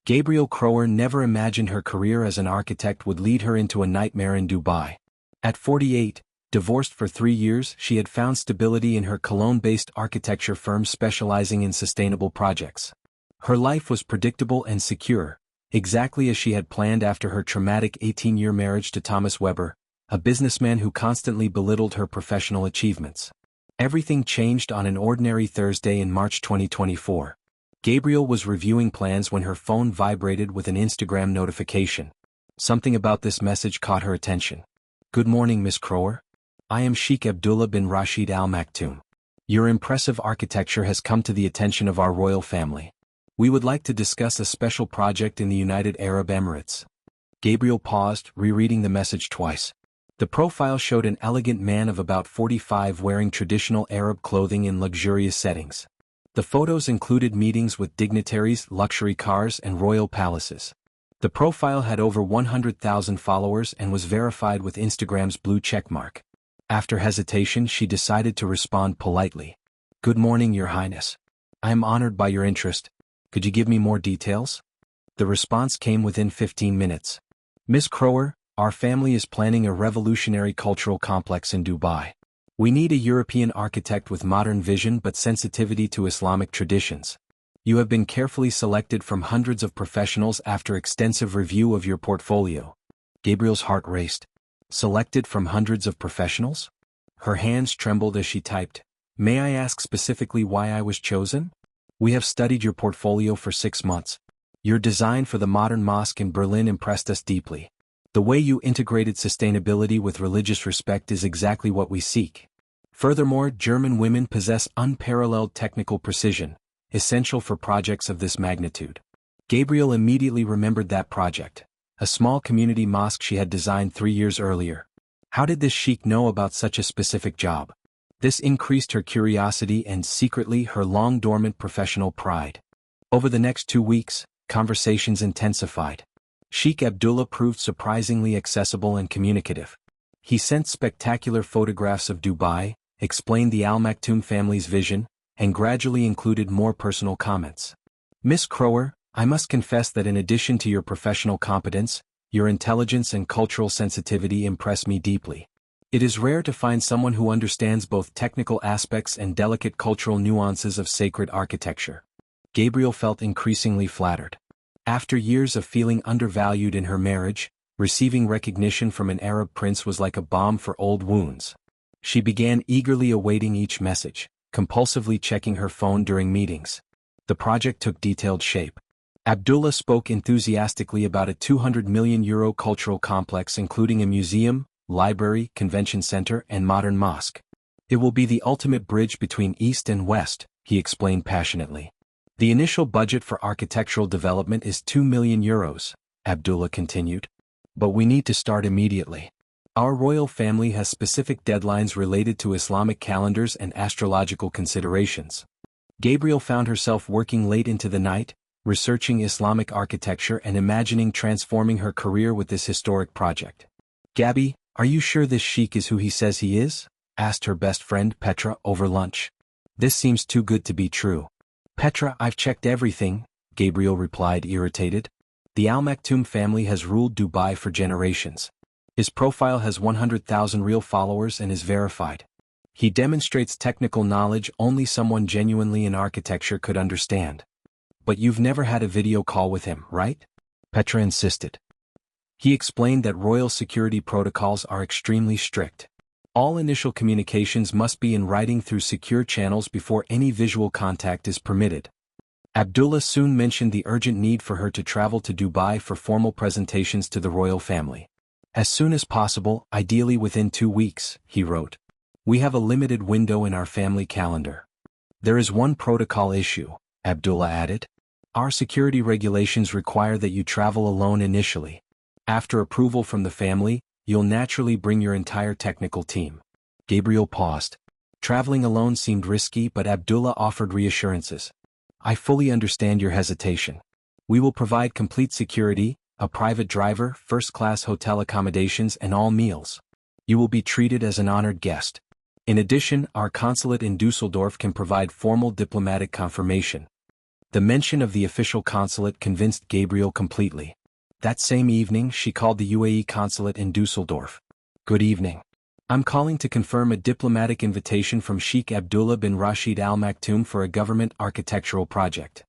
Gabrielle Crower never imagined her career as an architect would lead her into a nightmare in Dubai. At 48, divorced for 3 years, she had found stability in her Cologne-based architecture firm specializing in sustainable projects. Her life was predictable and secure, exactly as she had planned after her traumatic 18-year marriage to Thomas Weber, a businessman who constantly belittled her professional achievements. Everything changed on an ordinary Thursday in March 2024. Gabrielle was reviewing plans when her phone vibrated with an Instagram notification. Something about this message caught her attention. "Good morning, Miss Crower. I am Sheikh Abdullah bin Rashid Al Maktoum. Your impressive architecture has come to the attention of our royal family. We would like to discuss a special project in the United Arab Emirates." Gabrielle paused, rereading the message twice. The profile showed an elegant man of about 45 wearing traditional Arab clothing in luxurious settings. The photos included meetings with dignitaries, luxury cars, and royal palaces. The profile had over 100,000 followers and was verified with Instagram's blue checkmark. After hesitation, she decided to respond politely. "Good morning, Your Highness. I am honored by your interest. Could you give me more details?" The response came within 15 minutes. "Miss Crower, our family is planning a revolutionary cultural complex in Dubai. We need a European architect with modern vision but sensitivity to Islamic traditions. You have been carefully selected from hundreds of professionals after extensive review of your portfolio." Gabrielle's heart raced. Selected from hundreds of professionals? Her hands trembled as she typed. "May I ask specifically why I was chosen? We have studied your portfolio for 6 months. Your design for the modern mosque in Berlin impressed us deeply. The way you integrated sustainability with religious respect is exactly what we seek. Furthermore, German women possess unparalleled technical precision, essential for projects of this magnitude." Gabrielle immediately remembered that project, a small community mosque she had designed 3 years earlier. How did this sheikh know about such a specific job? This increased her curiosity and, secretly, her long-dormant professional pride. Over the next 2 weeks, conversations intensified. Sheikh Abdullah proved surprisingly accessible and communicative. He sent spectacular photographs of Dubai, explained the Al Maktoum family's vision, and gradually included more personal comments. "Miss Crower, I must confess that in addition to your professional competence, your intelligence and cultural sensitivity impress me deeply. It is rare to find someone who understands both technical aspects and delicate cultural nuances of sacred architecture." Gabrielle felt increasingly flattered. After years of feeling undervalued in her marriage, receiving recognition from an Arab prince was like a balm for old wounds. She began eagerly awaiting each message, compulsively checking her phone during meetings. The project took detailed shape. Abdullah spoke enthusiastically about a €200 million cultural complex including a museum, library, convention center, and modern mosque. "It will be the ultimate bridge between East and West," he explained passionately. "The initial budget for architectural development is €2 million, Abdullah continued. "But we need to start immediately. Our royal family has specific deadlines related to Islamic calendars and astrological considerations." Gabrielle found herself working late into the night, researching Islamic architecture and imagining transforming her career with this historic project. "Gabby, are you sure this sheikh is who he says he is?" asked her best friend Petra over lunch. "This seems too good to be true." "Petra, I've checked everything," Gabrielle replied, irritated. "The Al Maktoum family has ruled Dubai for generations. His profile has 100,000 real followers and is verified. He demonstrates technical knowledge only someone genuinely in architecture could understand." "But you've never had a video call with him, right?" Petra insisted. He explained that royal security protocols are extremely strict. All initial communications must be in writing through secure channels before any visual contact is permitted. Abdullah soon mentioned the urgent need for her to travel to Dubai for formal presentations to the royal family. "As soon as possible, ideally within 2 weeks," he wrote. "We have a limited window in our family calendar." "There is one protocol issue," Abdullah added. "Our security regulations require that you travel alone initially. After approval from the family, you'll naturally bring your entire technical team." Gabrielle paused. Traveling alone seemed risky, but Abdullah offered reassurances. "I fully understand your hesitation. We will provide complete security, a private driver, first-class hotel accommodations, and all meals. You will be treated as an honored guest. In addition, our consulate in Dusseldorf can provide formal diplomatic confirmation." The mention of the official consulate convinced Gabriel completely. That same evening she called the UAE consulate in Dusseldorf. "Good evening. I'm calling to confirm a diplomatic invitation from Sheikh Abdullah bin Rashid Al Maktoum for a government architectural project."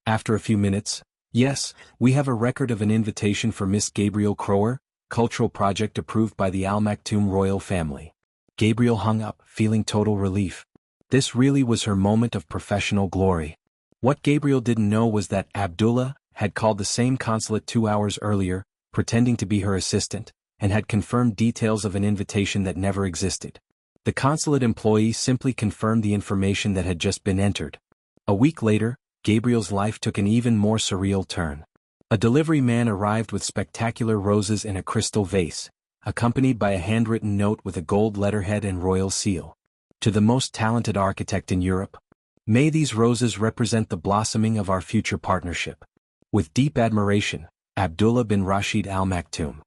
After a few minutes, "Yes, we have a record of an invitation for Miss Gabriel Crower, cultural project approved by the Al Maktoum royal family." Gabriel hung up, feeling total relief. This really was her moment of professional glory. What Gabriel didn't know was that Abdullah had called the same consulate 2 hours earlier, pretending to be her assistant, and had confirmed details of an invitation that never existed. The consulate employee simply confirmed the information that had just been entered. A week later, Gabriel's life took an even more surreal turn. A delivery man arrived with spectacular roses in a crystal vase, accompanied by a handwritten note with a gold letterhead and royal seal. "To the most talented architect in Europe. May these roses represent the blossoming of our future partnership. With deep admiration, Abdullah bin Rashid Al Maktoum."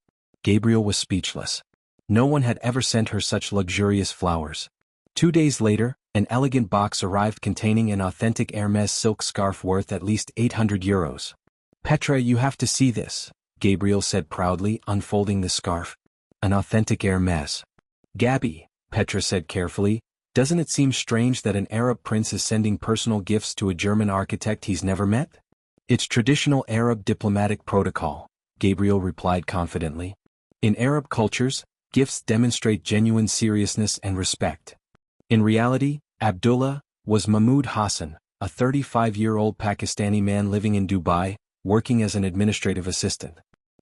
Gabriel was speechless. No one had ever sent her such luxurious flowers. 2 days later, an elegant box arrived containing an authentic Hermès silk scarf worth at least €800. "Petra, you have to see this," Gabriel said proudly, unfolding the scarf. "An authentic Hermès." "Gabby," Petra said carefully, "doesn't it seem strange that an Arab prince is sending personal gifts to a German architect he's never met?" "It's traditional Arab diplomatic protocol," Gabriel replied confidently. "In Arab cultures, gifts demonstrate genuine seriousness and respect." In reality, Abdullah was Mahmoud Hassan, a 35-year-old Pakistani man living in Dubai, working as an administrative assistant.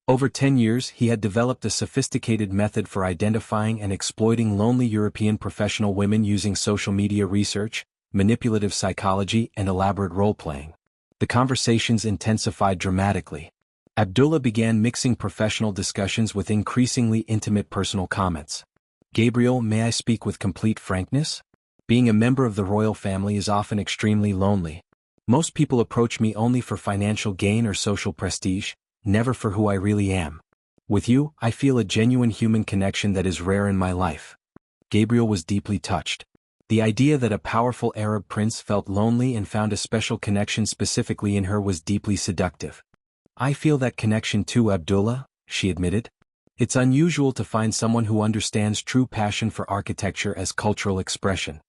Over 10 years he had developed a sophisticated method for identifying and exploiting lonely European professional women using social media research, manipulative psychology and elaborate role-playing. The conversations intensified dramatically. Abdullah began mixing professional discussions with increasingly intimate personal comments. "Gabriel, may I speak with complete frankness? Being a member of the royal family is often extremely lonely. Most people approach me only for financial gain or social prestige, never for who I really am. With you, I feel a genuine human connection that is rare in my life." Gabriel was deeply touched. The idea that a powerful Arab prince felt lonely and found a special connection specifically in her was deeply seductive. "I feel that connection too, Abdullah," she admitted. "It's unusual to find someone who understands true passion for architecture as cultural expression."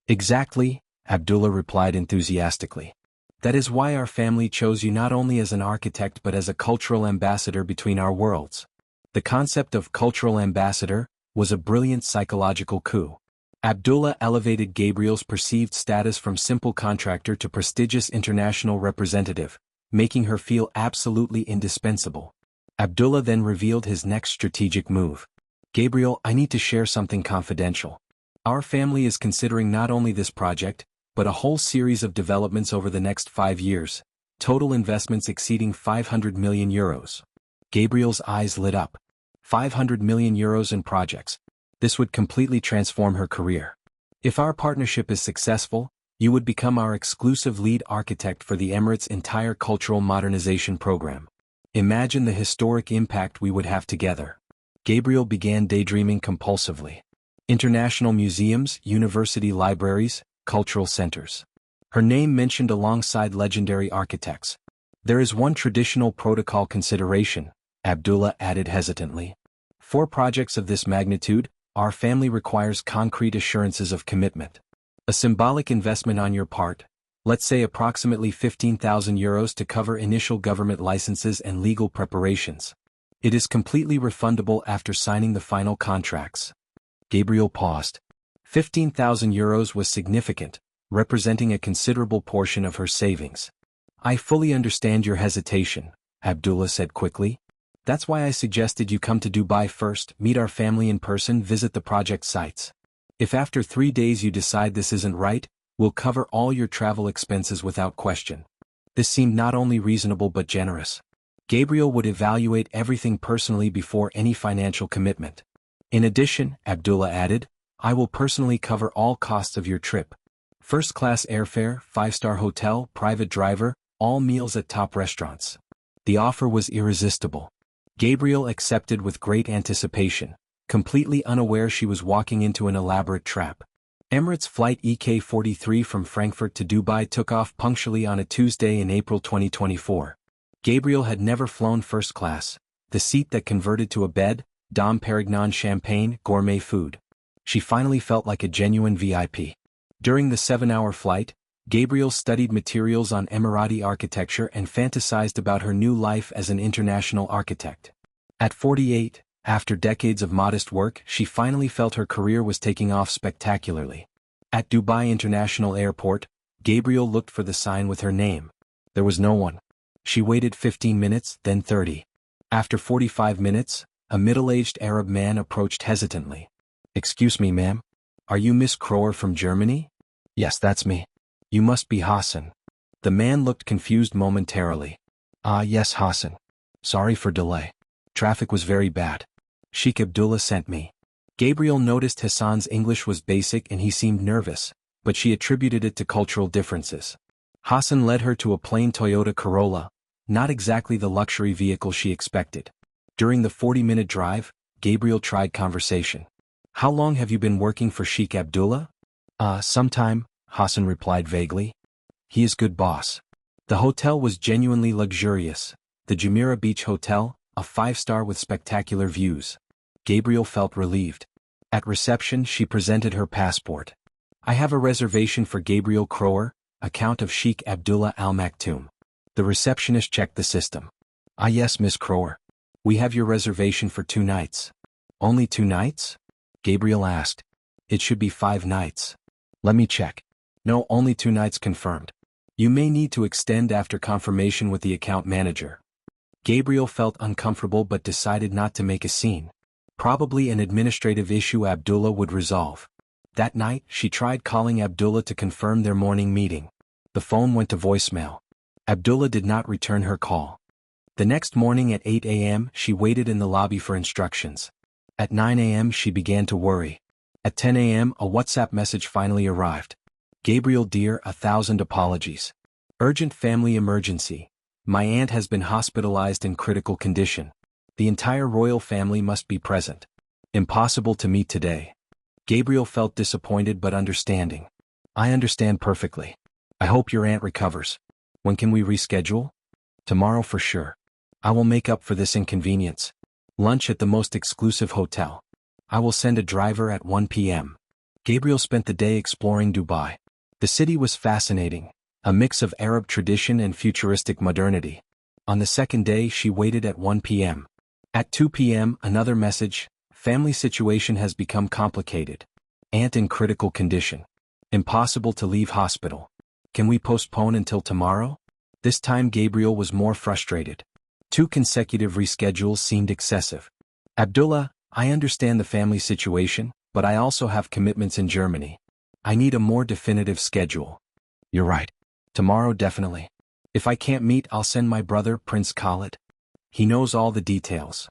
"Exactly," Abdullah replied enthusiastically. "That is why our family chose you not only as an architect but as a cultural ambassador between our worlds." The concept of cultural ambassador was a brilliant psychological coup. Abdullah elevated Gabriel's perceived status from simple contractor to prestigious international representative, making her feel absolutely indispensable. Abdullah then revealed his next strategic move. "Gabriel, I need to share something confidential. Our family is considering not only this project, but a whole series of developments over the next 5 years, total investments exceeding €500 million. Gabriel's eyes lit up. €500 million in projects. This would completely transform her career. "If our partnership is successful, you would become our exclusive lead architect for the Emirates' entire cultural modernization program. Imagine the historic impact we would have together." Gabriel began daydreaming compulsively. International museums, university libraries, cultural centers. Her name mentioned alongside legendary architects. "There is one traditional protocol consideration," Abdullah added hesitantly. "For projects of this magnitude, our family requires concrete assurances of commitment. A symbolic investment on your part, let's say approximately €15,000 to cover initial government licenses and legal preparations. It is completely refundable after signing the final contracts." Gabriel paused. €15,000 was significant, representing a considerable portion of her savings. "I fully understand your hesitation," Abdullah said quickly. "That's why I suggested you come to Dubai first, meet our family in person, visit the project sites. If after 3 days you decide this isn't right, we'll cover all your travel expenses without question." This seemed not only reasonable but generous. Gabriel would evaluate everything personally before any financial commitment. "In addition," Abdullah added, "I will personally cover all costs of your trip. First-class airfare, 5-star hotel, private driver, all meals at top restaurants." The offer was irresistible. Gabriel accepted with great anticipation, completely unaware she was walking into an elaborate trap. Emirates flight EK-43 from Frankfurt to Dubai took off punctually on a Tuesday in April 2024. Gabriel had never flown first class, the seat that converted to a bed, Dom Perignon champagne, gourmet food. She finally felt like a genuine VIP. During the 7-hour flight, Gabriel studied materials on Emirati architecture and fantasized about her new life as an international architect. At 48, after decades of modest work, she finally felt her career was taking off spectacularly. At Dubai International Airport, Gabriel looked for the sign with her name. There was no one. She waited 15 minutes, then 30. After 45 minutes, a middle-aged Arab man approached hesitantly. "Excuse me, ma'am. Are you Miss Kroer from Germany?" "Yes, that's me." "You must be Hassan." The man looked confused momentarily. "Ah, yes, Hassan. Sorry for delay. Traffic was very bad. Sheikh Abdullah sent me." Gabriel noticed Hassan's English was basic and he seemed nervous, but she attributed it to cultural differences. Hassan led her to a plain Toyota Corolla, not exactly the luxury vehicle she expected. During the 40-minute drive, Gabriel tried conversation. "How long have you been working for Sheikh Abdullah?" Some time," Hassan replied vaguely. "He is good boss." The hotel was genuinely luxurious, the Jumeirah Beach Hotel, a 5-star with spectacular views. Gabriel felt relieved. At reception she presented her passport. "I have a reservation for Gabriel Kroer, account of Sheikh Abdullah Al Maktoum." The receptionist checked the system. "Ah yes, Miss Kroer. We have your reservation for 2 nights. "Only 2 nights?" Gabriel asked. "It should be 5 nights. Let me check." "No, only 2 nights confirmed. You may need to extend after confirmation with the account manager." Gabriel felt uncomfortable but decided not to make a scene. Probably an administrative issue Abdullah would resolve. That night, she tried calling Abdullah to confirm their morning meeting. The phone went to voicemail. Abdullah did not return her call. The next morning at 8 a.m. she waited in the lobby for instructions. At 9 a.m. she began to worry. At 10 a.m. a WhatsApp message finally arrived. "Gabriel dear, 1,000 apologies. Urgent family emergency. My aunt has been hospitalized in critical condition. The entire royal family must be present. Impossible to meet today." Gabriel felt disappointed but understanding. "I understand perfectly. I hope your aunt recovers. When can we reschedule?" "Tomorrow for sure. I will make up for this inconvenience. Lunch at the most exclusive hotel. I will send a driver at 1 p.m. Gabriel spent the day exploring Dubai. The city was fascinating, a mix of Arab tradition and futuristic modernity. On the second day she waited at 1 p.m. At 2 p.m. another message: "Family situation has become complicated. Aunt in critical condition. Impossible to leave hospital. Can we postpone until tomorrow?" This time Gabriel was more frustrated. 2 consecutive reschedules seemed excessive. "Abdullah, I understand the family situation, but I also have commitments in Germany. I need a more definitive schedule." "You're right. Tomorrow definitely. If I can't meet, I'll send my brother, Prince Khalid. He knows all the details."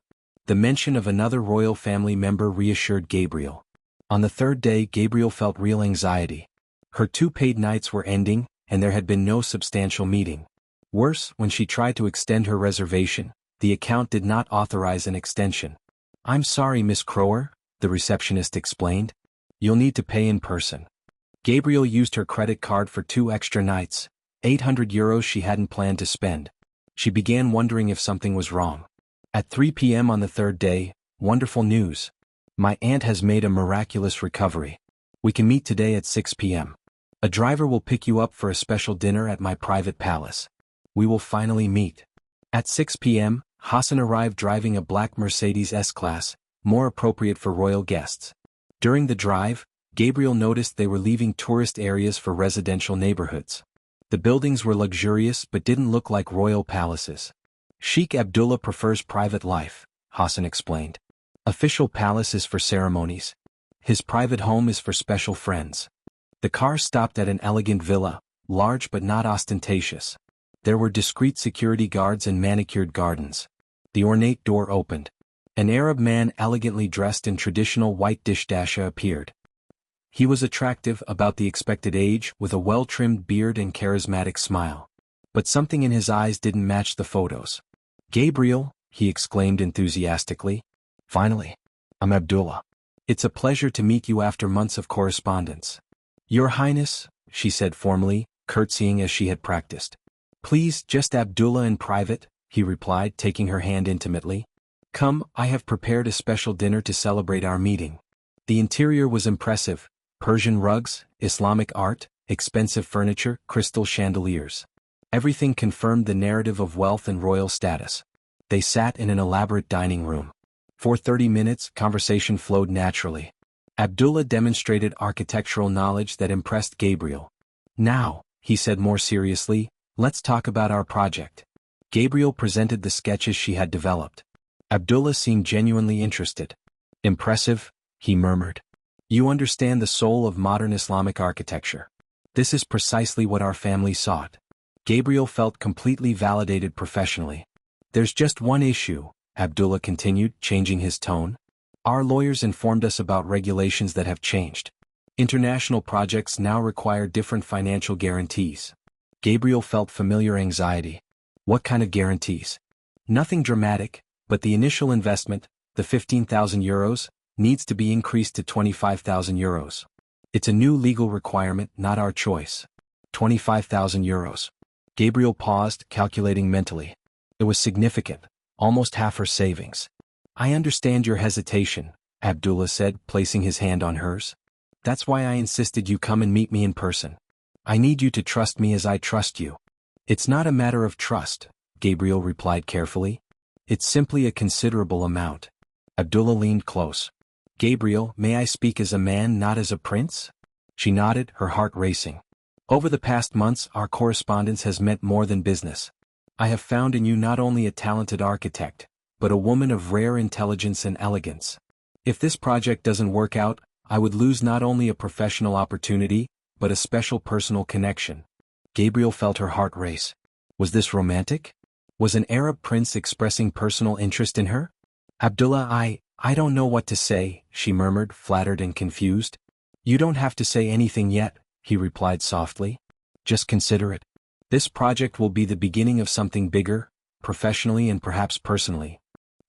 The mention of another royal family member reassured Gabriel. On the 3rd day Gabriel felt real anxiety. Her 2 paid nights were ending, and there had been no substantial meeting. Worse, when she tried to extend her reservation, the account did not authorize an extension. "I'm sorry, Miss Kroer," the receptionist explained. "You'll need to pay in person." Gabriel used her credit card for 2 extra nights, €800 she hadn't planned to spend. She began wondering if something was wrong. At 3 p.m. on the 3rd day, wonderful news. "My aunt has made a miraculous recovery. We can meet today at 6 p.m. A driver will pick you up for a special dinner at my private palace. We will finally meet." At 6 p.m., Hassan arrived driving a black Mercedes S-Class, more appropriate for royal guests. During the drive, Gabriel noticed they were leaving tourist areas for residential neighborhoods. The buildings were luxurious but didn't look like royal palaces. "Sheikh Abdullah prefers private life," Hassan explained. "Official palace is for ceremonies. His private home is for special friends." The car stopped at an elegant villa, large but not ostentatious. There were discreet security guards and manicured gardens. The ornate door opened. An Arab man elegantly dressed in traditional white dishdasha appeared. He was attractive, about the expected age, with a well-trimmed beard and charismatic smile. But something in his eyes didn't match the photos. "Gabriel," he exclaimed enthusiastically. "Finally. I'm Abdullah. It's a pleasure to meet you after months of correspondence." Your Highness, she said formally, curtsying as she had practiced. Please, just Abdullah in private, he replied, taking her hand intimately. Come, I have prepared a special dinner to celebrate our meeting. The interior was impressive: Persian rugs, Islamic art, expensive furniture, crystal chandeliers. Everything confirmed the narrative of wealth and royal status. They sat in an elaborate dining room. For 30 minutes, conversation flowed naturally. Abdullah demonstrated architectural knowledge that impressed Gabriel. Now, he said more seriously, let's talk about our project. Gabriel presented the sketches she had developed. Abdullah seemed genuinely interested. Impressive, he murmured. You understand the soul of modern Islamic architecture. This is precisely what our family sought. Gabriel felt completely validated professionally. There's just one issue, Abdullah continued, changing his tone. Our lawyers informed us about regulations that have changed. International projects now require different financial guarantees. Gabriel felt familiar anxiety. What kind of guarantees? Nothing dramatic, but the initial investment, the 15,000 euros, needs to be increased to 25,000 euros. It's a new legal requirement, not our choice. 25,000 euros. Gabriel paused, calculating mentally. It was significant, almost half her savings. I understand your hesitation, Abdullah said, placing his hand on hers. That's why I insisted you come and meet me in person. I need you to trust me as I trust you. It's not a matter of trust, Gabriel replied carefully. It's simply a considerable amount. Abdullah leaned close. Gabriel, may I speak as a man, not as a prince? She nodded, her heart racing. Over the past months, our correspondence has meant more than business. I have found in you not only a talented architect, but a woman of rare intelligence and elegance. If this project doesn't work out, I would lose not only a professional opportunity, but a special personal connection. Gabriel felt her heart race. Was this romantic? Was an Arab prince expressing personal interest in her? Abdullah, I don't know what to say, she murmured, flattered and confused. You don't have to say anything yet, he replied softly. Just consider it. This project will be the beginning of something bigger, professionally and perhaps personally.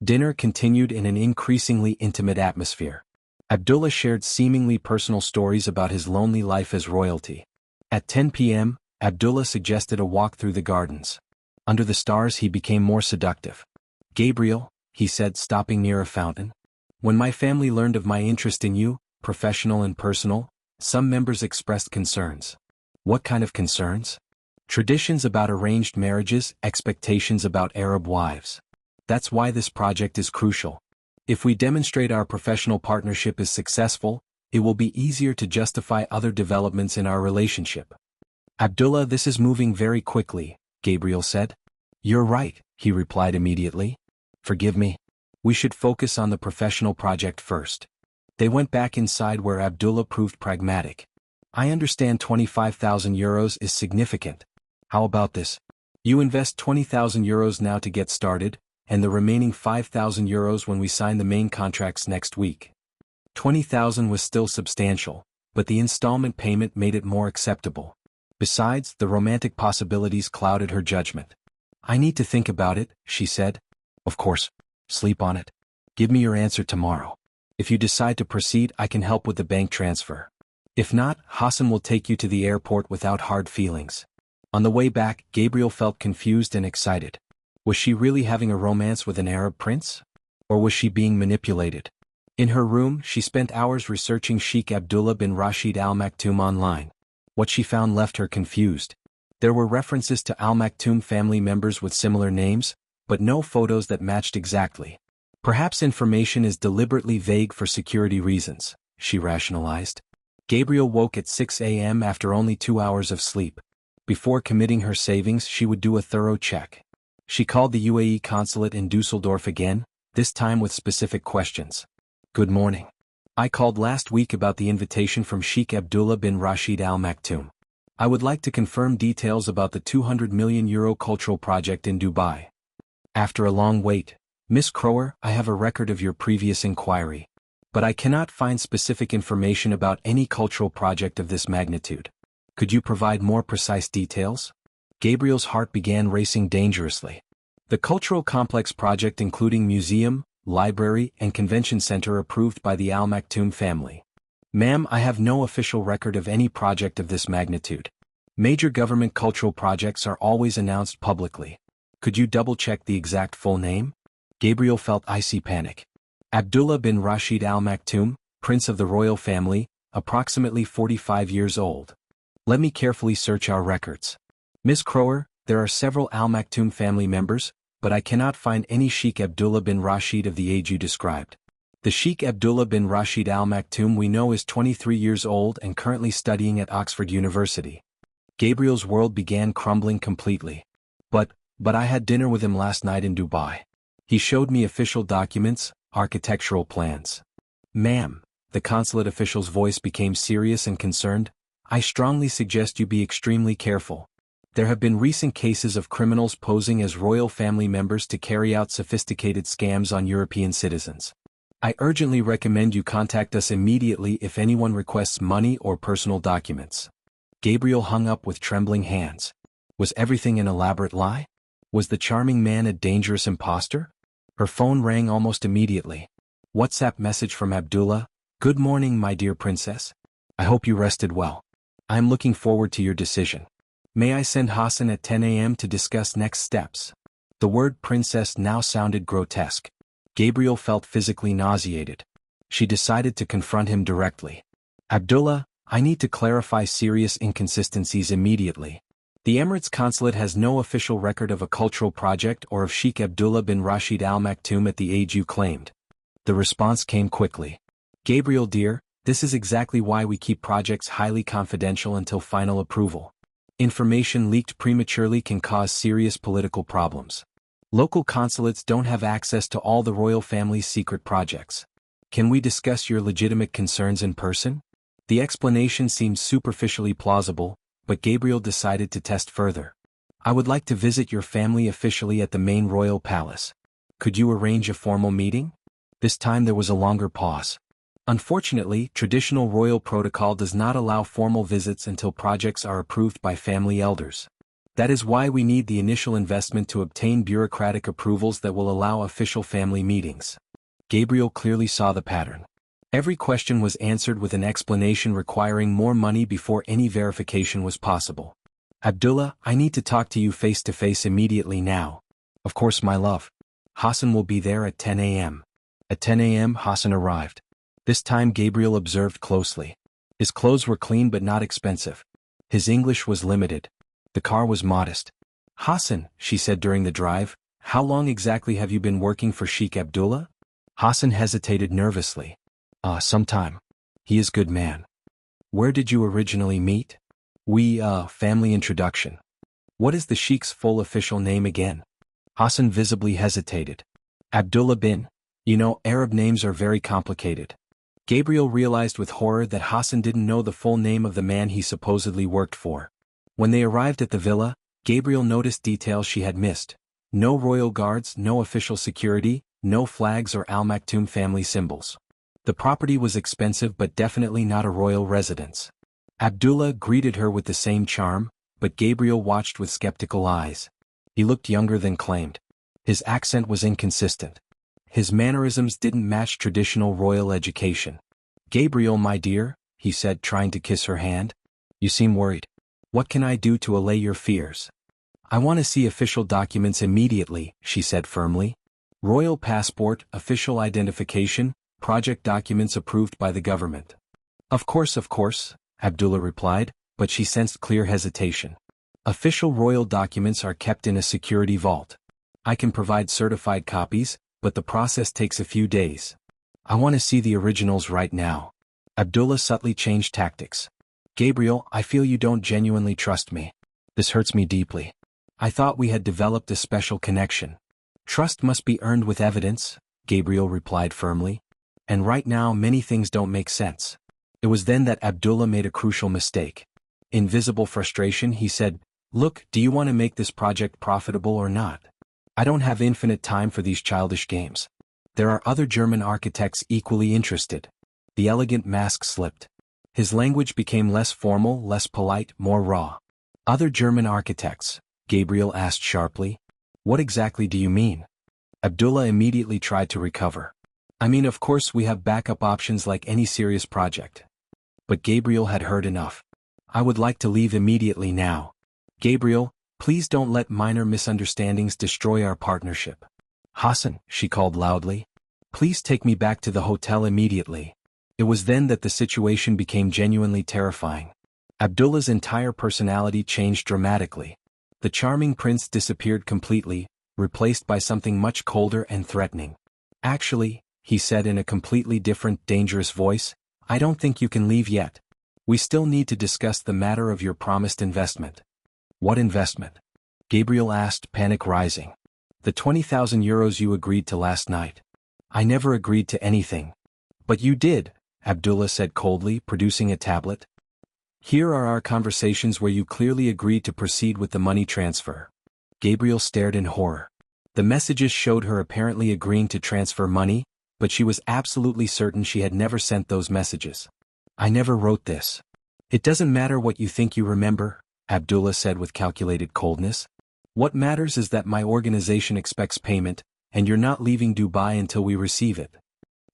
Dinner continued in an increasingly intimate atmosphere. Abdullah shared seemingly personal stories about his lonely life as royalty. At 10 p.m., Abdullah suggested a walk through the gardens. Under the stars he became more seductive. Gabriel, he said, stopping near a fountain. When my family learned of my interest in you, professional and personal, some members expressed concerns. What kind of concerns? Traditions about arranged marriages, expectations about Arab wives. That's why this project is crucial. If we demonstrate our professional partnership is successful, it will be easier to justify other developments in our relationship. Abdullah, this is moving very quickly, Gabriel said. You're right, he replied immediately. Forgive me. We should focus on the professional project first. They went back inside where Abdullah proved pragmatic. I understand 25,000 euros is significant. How about this? You invest 20,000 euros now to get started, and the remaining 5,000 euros when we sign the main contracts next week. 20,000 was still substantial, but the installment payment made it more acceptable. Besides, the romantic possibilities clouded her judgment. I need to think about it, she said. Of course. Sleep on it. Give me your answer tomorrow. If you decide to proceed, I can help with the bank transfer. If not, Hassan will take you to the airport without hard feelings. On the way back, Gabriel felt confused and excited. Was she really having a romance with an Arab prince? Or was she being manipulated? In her room, she spent hours researching Sheikh Abdullah bin Rashid Al Maktoum online. What she found left her confused. There were references to Al Maktoum family members with similar names, but no photos that matched exactly. Perhaps information is deliberately vague for security reasons, she rationalized. Gabriel woke at 6 a.m. after only 2 hours of sleep. Before committing her savings, she would do a thorough check. She called the UAE consulate in Dusseldorf again, this time with specific questions. Good morning. I called last week about the invitation from Sheikh Abdullah bin Rashid Al Maktoum. I would like to confirm details about the 200 million euro cultural project in Dubai. After a long wait, Miss Crower, I have a record of your previous inquiry, but I cannot find specific information about any cultural project of this magnitude. Could you provide more precise details? Gabriel's heart began racing dangerously. The cultural complex project including museum, library and convention center approved by the Al Maktoum family. Ma'am, I have no official record of any project of this magnitude. Major government cultural projects are always announced publicly. Could you double-check the exact full name? Gabriel felt icy panic. Abdullah bin Rashid Al Maktoum, Prince of the royal family, approximately 45 years old. Let me carefully search our records. Ms. Crower, there are several Al Maktoum family members, but I cannot find any Sheikh Abdullah bin Rashid of the age you described. The Sheikh Abdullah bin Rashid Al Maktoum we know is 23 years old and currently studying at Oxford University. Gabriel's world began crumbling completely. But I had dinner with him last night in Dubai. He showed me official documents, architectural plans. Ma'am, the consulate official's voice became serious and concerned. I strongly suggest you be extremely careful. There have been recent cases of criminals posing as royal family members to carry out sophisticated scams on European citizens. I urgently recommend you contact us immediately if anyone requests money or personal documents. Gabriel hung up with trembling hands. Was everything an elaborate lie? Was the charming man a dangerous imposter? Her phone rang almost immediately. WhatsApp message from Abdullah. Good morning, my dear princess. I hope you rested well. I am looking forward to your decision. May I send Hassan at 10 a.m. to discuss next steps? The word princess now sounded grotesque. Gabriel felt physically nauseated. She decided to confront him directly. Abdullah, I need to clarify serious inconsistencies immediately. The Emirates consulate has no official record of a cultural project or of Sheikh Abdullah bin Rashid Al Maktoum at the age you claimed. The response came quickly. Gabriel dear, this is exactly why we keep projects highly confidential until final approval. Information leaked prematurely can cause serious political problems. Local consulates don't have access to all the royal family's secret projects. Can we discuss your legitimate concerns in person? The explanation seemed superficially plausible, but Gabriel decided to test further. I would like to visit your family officially at the main royal palace. Could you arrange a formal meeting? This time there was a longer pause. Unfortunately, traditional royal protocol does not allow formal visits until projects are approved by family elders. That is why we need the initial investment to obtain bureaucratic approvals that will allow official family meetings. Gabriel clearly saw the pattern. Every question was answered with an explanation requiring more money before any verification was possible. Abdullah, I need to talk to you face to face immediately now. Of course, my love. Hassan will be there at 10 a.m. At 10 a.m. Hassan arrived. This time Gabriel observed closely. His clothes were clean but not expensive. His English was limited. The car was modest. Hassan, she said during the drive, how long exactly have you been working for Sheikh Abdullah? Hassan hesitated nervously. Some time. He is good man. Where did you originally meet? Family introduction. What is the Sheikh's full official name again? Hassan visibly hesitated. Abdullah bin. Arab names are very complicated. Gabriel realized with horror that Hassan didn't know the full name of the man he supposedly worked for. When they arrived at the villa, Gabriel noticed details she had missed. No royal guards, no official security, no flags or Al Maktoum family symbols. The property was expensive but definitely not a royal residence. Abdullah greeted her with the same charm, but Gabriel watched with skeptical eyes. He looked younger than claimed. His accent was inconsistent. His mannerisms didn't match traditional royal education. Gabriel, my dear, he said, trying to kiss her hand. You seem worried. What can I do to allay your fears? I want to see official documents immediately, she said firmly. Royal passport, official identification, project documents approved by the government. Of course, Abdullah replied, but she sensed clear hesitation. Official royal documents are kept in a security vault. I can provide certified copies, but the process takes a few days. I want to see the originals right now. Abdullah subtly changed tactics. Gabriel, I feel you don't genuinely trust me. This hurts me deeply. I thought we had developed a special connection. Trust must be earned with evidence, Gabriel replied firmly. And right now many things don't make sense. It was then that Abdullah made a crucial mistake. In visible frustration he said, Look, do you want to make this project profitable or not? I don't have infinite time for these childish games. There are other German architects equally interested. The elegant mask slipped. His language became less formal, less polite, more raw. Other German architects? Gabriel asked sharply. What exactly do you mean? Abdullah immediately tried to recover. I mean, of course we have backup options like any serious project. But Gabriel had heard enough. I would like to leave immediately now. Gabriel, please don't let minor misunderstandings destroy our partnership. Hassan, she called loudly. Please take me back to the hotel immediately. It was then that the situation became genuinely terrifying. Abdullah's entire personality changed dramatically. The charming prince disappeared completely, replaced by something much colder and threatening. Actually, he said in a completely different, dangerous voice, I don't think you can leave yet. We still need to discuss the matter of your promised investment. What investment? Gabriel asked, panic rising. The 20,000 euros you agreed to last night. I never agreed to anything. But you did, Abdullah said coldly, producing a tablet. Here are our conversations where you clearly agreed to proceed with the money transfer. Gabriel stared in horror. The messages showed her apparently agreeing to transfer money, but she was absolutely certain she had never sent those messages. I never wrote this. It doesn't matter what you think you remember, Abdullah said with calculated coldness. What matters is that my organization expects payment, and you're not leaving Dubai until we receive it.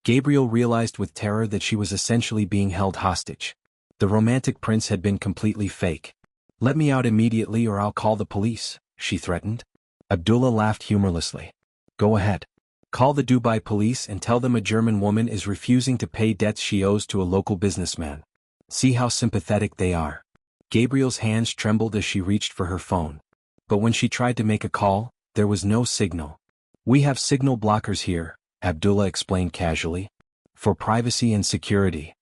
Gabriel realized with terror that she was essentially being held hostage. The romantic prince had been completely fake. Let me out immediately or I'll call the police, she threatened. Abdullah laughed humorlessly. Go ahead. Call the Dubai police and tell them a German woman is refusing to pay debts she owes to a local businessman. See how sympathetic they are. Gabriel's hands trembled as she reached for her phone. But when she tried to make a call, there was no signal. We have signal blockers here, Abdullah explained casually. For privacy and security.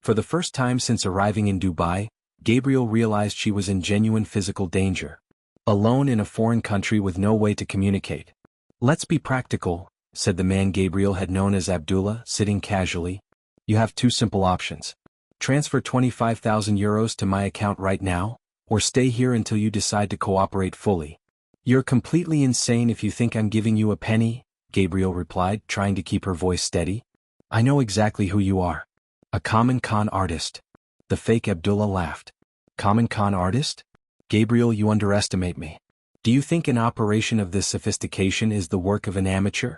For the first time since arriving in Dubai, Gabriel realized she was in genuine physical danger. Alone in a foreign country with no way to communicate. Let's be practical, said the man Gabriel had known as Abdullah, sitting casually. You have two simple options. Transfer 25,000 euros to my account right now, or stay here until you decide to cooperate fully. You're completely insane if you think I'm giving you a penny, Gabriel replied, trying to keep her voice steady. I know exactly who you are. A common con artist. The fake Abdullah laughed. Common con artist? Gabriel, you underestimate me. Do you think an operation of this sophistication is the work of an amateur?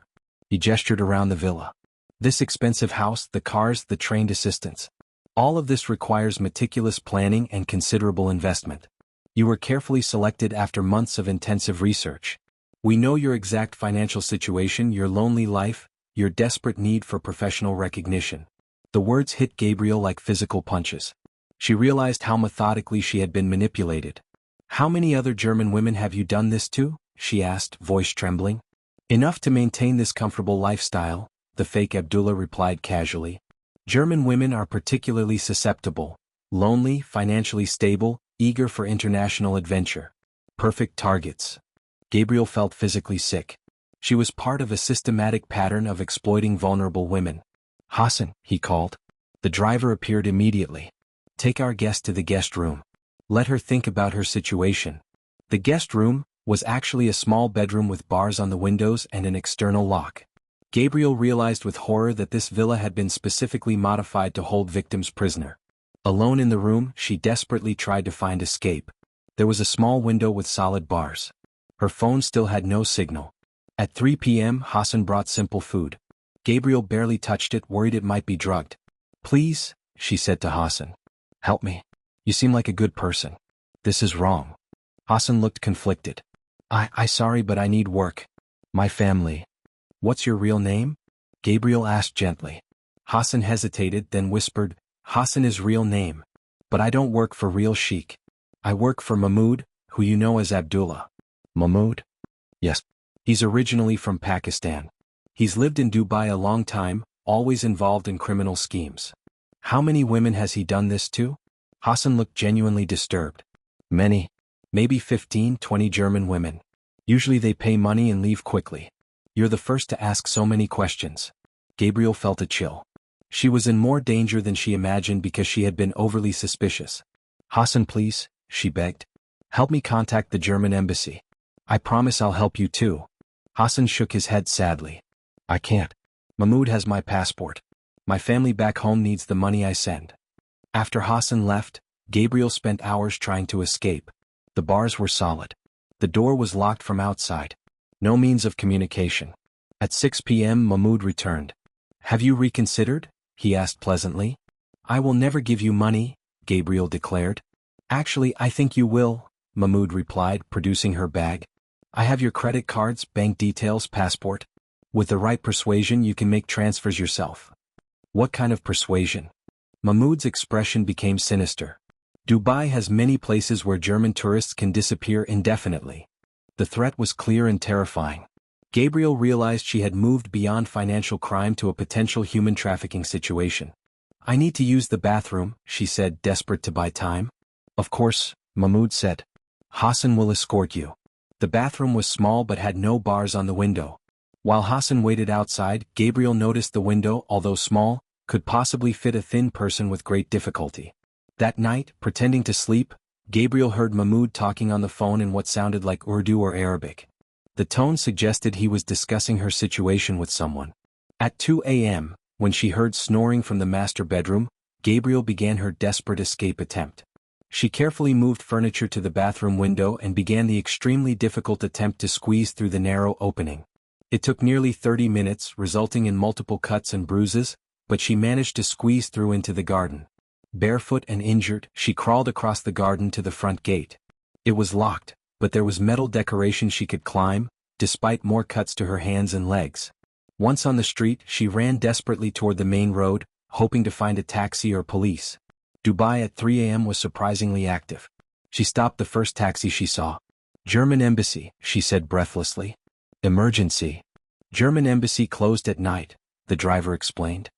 He gestured around the villa. This expensive house, the cars, the trained assistants. All of this requires meticulous planning and considerable investment. You were carefully selected after months of intensive research. We know your exact financial situation, your lonely life, your desperate need for professional recognition. The words hit Gabriel like physical punches. She realized how methodically she had been manipulated. How many other German women have you done this to? She asked, voice trembling. Enough to maintain this comfortable lifestyle, the fake Abdullah replied casually. German women are particularly susceptible, lonely, financially stable, eager for international adventure. Perfect targets. Gabriel felt physically sick. She was part of a systematic pattern of exploiting vulnerable women. Hassan, he called. The driver appeared immediately. Take our guest to the guest room. Let her think about her situation. The guest room was actually a small bedroom with bars on the windows and an external lock. Gabriel realized with horror that this villa had been specifically modified to hold victims prisoner. Alone in the room, she desperately tried to find escape. There was a small window with solid bars. Her phone still had no signal. At 3 p.m., Hassan brought simple food. Gabriel barely touched it, worried it might be drugged. Please, she said to Hassan. Help me. You seem like a good person. This is wrong. Hassan looked conflicted. I sorry, but I need work. My family. What's your real name? Gabriel asked gently. Hassan hesitated, then whispered, Hassan is real name. But I don't work for real Sheikh. I work for Mahmoud, who you know as Abdullah. Mahmoud? Yes. He's originally from Pakistan. He's lived in Dubai a long time, always involved in criminal schemes. How many women has he done this to? Hassan looked genuinely disturbed. Many. Maybe 15, 20 German women. Usually they pay money and leave quickly. You're the first to ask so many questions. Gabriel felt a chill. She was in more danger than she imagined because she had been overly suspicious. Hassan, please, she begged. Help me contact the German embassy. I promise I'll help you too. Hassan shook his head sadly. I can't. Mahmoud has my passport. My family back home needs the money I send. After Hassan left, Gabriel spent hours trying to escape. The bars were solid. The door was locked from outside. No means of communication. At 6 p.m. Mahmoud returned. Have you reconsidered? He asked pleasantly. I will never give you money, Gabriel declared. Actually, I think you will, Mahmoud replied, producing her bag. I have your credit cards, bank details, passport. With the right persuasion you can make transfers yourself. What kind of persuasion? Mahmoud's expression became sinister. Dubai has many places where German tourists can disappear indefinitely. The threat was clear and terrifying. Gabriel realized she had moved beyond financial crime to a potential human trafficking situation. I need to use the bathroom, she said, desperate to buy time. Of course, Mahmoud said. Hassan will escort you. The bathroom was small but had no bars on the window. While Hassan waited outside, Gabriel noticed the window, although small, could possibly fit a thin person with great difficulty. That night, pretending to sleep, Gabriel heard Mahmoud talking on the phone in what sounded like Urdu or Arabic. The tone suggested he was discussing her situation with someone. At 2 a.m., when she heard snoring from the master bedroom, Gabriel began her desperate escape attempt. She carefully moved furniture to the bathroom window and began the extremely difficult attempt to squeeze through the narrow opening. It took nearly 30 minutes, resulting in multiple cuts and bruises, but she managed to squeeze through into the garden. Barefoot and injured, she crawled across the garden to the front gate. It was locked, but there was metal decoration she could climb, despite more cuts to her hands and legs. Once on the street, she ran desperately toward the main road, hoping to find a taxi or police. Dubai at 3 a.m. was surprisingly active. She stopped the first taxi she saw. German embassy, she said breathlessly. Emergency. German embassy closed at night, the driver explained.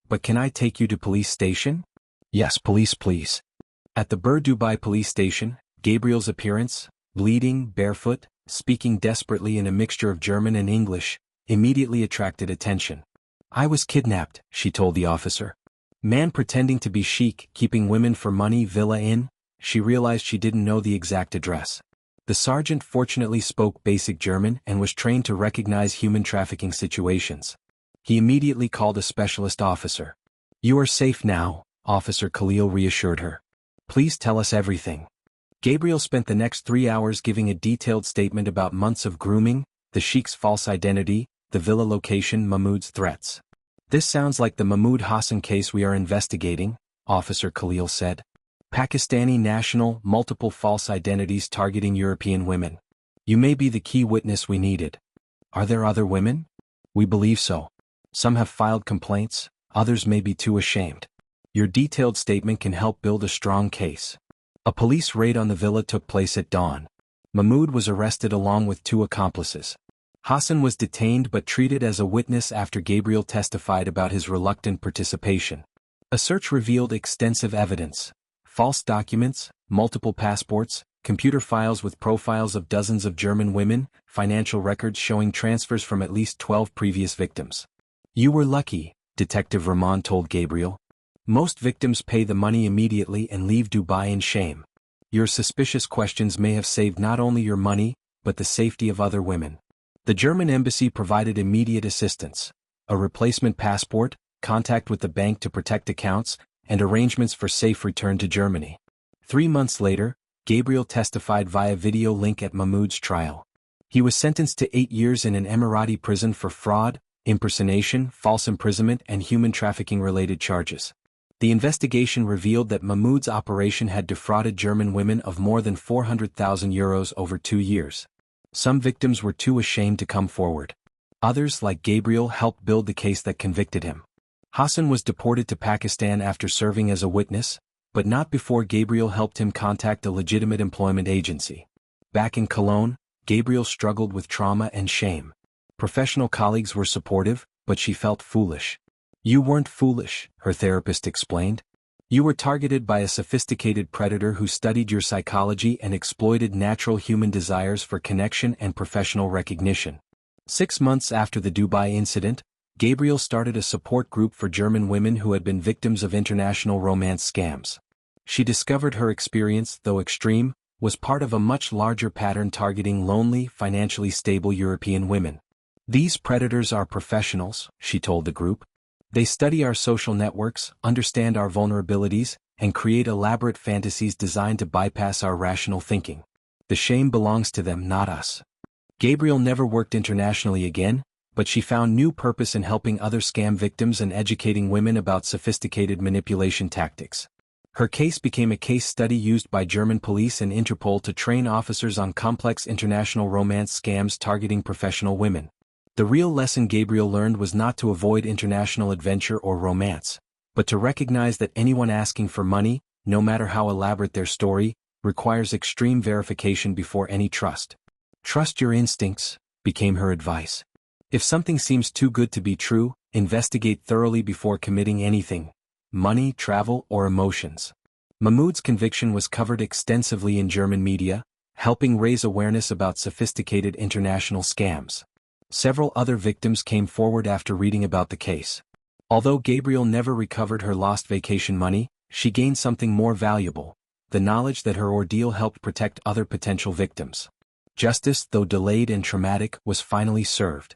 But can I take you to police station? Yes, police, please. At the Bur Dubai police station, Gabriel's appearance, bleeding, barefoot, speaking desperately in a mixture of German and English, immediately attracted attention. I was kidnapped, she told the officer. Man pretending to be Sheikh, keeping women for money, Villa Inn. She realized she didn't know the exact address. The sergeant fortunately spoke basic German and was trained to recognize human trafficking situations. He immediately called a specialist officer. You are safe now, Officer Khalil reassured her. Please tell us everything. Gabriel spent the next 3 hours giving a detailed statement about months of grooming, the Sheikh's false identity, the villa location, Mahmoud's threats. This sounds like the Mahmoud Hassan case we are investigating, Officer Khalil said. Pakistani national, multiple false identities targeting European women. You may be the key witness we needed. Are there other women? We believe so. Some have filed complaints, others may be too ashamed. Your detailed statement can help build a strong case. A police raid on the villa took place at dawn. Mahmoud was arrested along with 2 accomplices. Hassan was detained but treated as a witness after Gabriel testified about his reluctant participation. A search revealed extensive evidence. False documents, multiple passports, computer files with profiles of dozens of German women, financial records showing transfers from at least 12 previous victims. You were lucky, Detective Rahman told Gabriel. Most victims pay the money immediately and leave Dubai in shame. Your suspicious questions may have saved not only your money, but the safety of other women. The German embassy provided immediate assistance. A replacement passport, contact with the bank to protect accounts, and arrangements for safe return to Germany. 3 months later, Gabriel testified via video link at Mahmoud's trial. He was sentenced to 8 years in an Emirati prison for fraud, impersonation, false imprisonment and human trafficking-related charges. The investigation revealed that Mahmoud's operation had defrauded German women of more than 400,000 euros over 2 years. Some victims were too ashamed to come forward. Others, like Gabriel, helped build the case that convicted him. Hassan was deported to Pakistan after serving as a witness, but not before Gabriel helped him contact a legitimate employment agency. Back in Cologne, Gabriel struggled with trauma and shame. Professional colleagues were supportive, but she felt foolish. You weren't foolish, her therapist explained. You were targeted by a sophisticated predator who studied your psychology and exploited natural human desires for connection and professional recognition. 6 months after the Dubai incident, Gabriel started a support group for German women who had been victims of international romance scams. She discovered her experience, though extreme, was part of a much larger pattern targeting lonely, financially stable European women. These predators are professionals, she told the group. They study our social networks, understand our vulnerabilities, and create elaborate fantasies designed to bypass our rational thinking. The shame belongs to them, not us. Gabriel never worked internationally again, but she found new purpose in helping other scam victims and educating women about sophisticated manipulation tactics. Her case became a case study used by German police and Interpol to train officers on complex international romance scams targeting professional women. The real lesson Gabriel learned was not to avoid international adventure or romance, but to recognize that anyone asking for money, no matter how elaborate their story, requires extreme verification before any trust. Trust your instincts, became her advice. If something seems too good to be true, investigate thoroughly before committing anything: money, travel, or emotions. Mahmoud's conviction was covered extensively in German media, helping raise awareness about sophisticated international scams. Several other victims came forward after reading about the case. Although Gabriel never recovered her lost vacation money, she gained something more valuable: the knowledge that her ordeal helped protect other potential victims. Justice, though delayed and traumatic, was finally served.